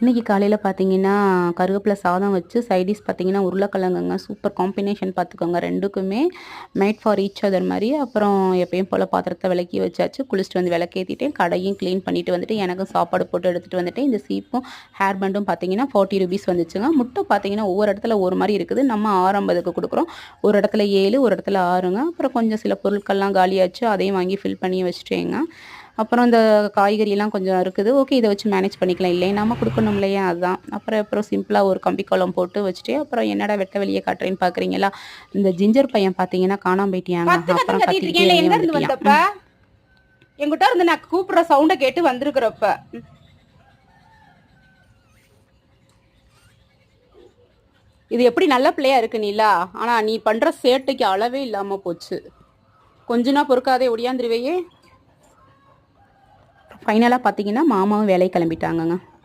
இன்றைக்கி காலையில் பார்த்தீங்கன்னா கருவேப்பிலை சாதம் வச்சு சைடிஷ் பார்த்தீங்கன்னா உருளைக்கிழங்குங்க. சூப்பர் காம்பினேஷன் பார்த்துக்கோங்க. ரெண்டுக்குமே மேட் ஃபார் ஈச் அதர் மாதிரி. அப்புறம் எப்பயும் போல் பாத்திரத்தை விளக்கி வச்சாச்சு. குளிச்சுட்டு வந்து விளக்கேற்றிட்டேன். கடையும் க்ளீன் பண்ணிவிட்டு வந்துட்டு எனக்கும் சாப்பாடு போட்டு எடுத்துகிட்டு வந்துட்டேன். இந்த சீப்பும் ஹேர் பேண்டும் பார்த்தீங்கன்னா 40 ருபீஸ் வந்துச்சுங்க. முட்டை பார்த்தீங்கன்னா ஒவ்வொரு இடத்துல ஒரு மாதிரி இருக்குது. நம்ம 6.50க்கு கொடுக்குறோம். ஒரு இடத்துல 7, ஒரு இடத்துல 6ங்க. அப்புறம் கொஞ்சம் சில பொருட்கள்லாம் காலியாச்சு. அதையும் வாங்கி ஃபில் பண்ணி வச்சுட்டேங்க. அப்புறம் இந்த காய்கறியெல்லாம் கொஞ்சம் இருக்குது. ஓகே, இதை வச்சு மேனேஜ் பண்ணிக்கலாம். இல்லை நம்ம கொடுக்கணும் இல்லையா, அதுதான். அப்புறம் சிம்பிளாக ஒரு கம்பி கோலம் போட்டு வச்சுட்டு அப்புறம் என்னடா வெட்ட வெளியே காட்டுறேன்னு பார்க்குறீங்களா, இந்த ஜிஞ்சர் பையன் பார்த்தீங்கன்னா காணாம போயிட்டியாங்க. அப்புறம் கத்திக்கிட்டே எங்க இருந்து வந்தப்ப எங்கிட்ட இருந்து நான் கூப்பிடுற சவுண்டை கேட்டு வந்திருக்கிறப்ப இது எப்படி நல்ல பிள்ளையா இருக்கு நீலா, ஆனா நீ பண்ற சேட்டைக்கு அளவே இல்லாம போச்சு. கொஞ்ச நாள் பொறுக்காதே ஒடியாந்துருவையே. ஃபைனலாக பார்த்தீங்கன்னா மாமாவும் வேலையை கிளம்பிட்டாங்கங்க.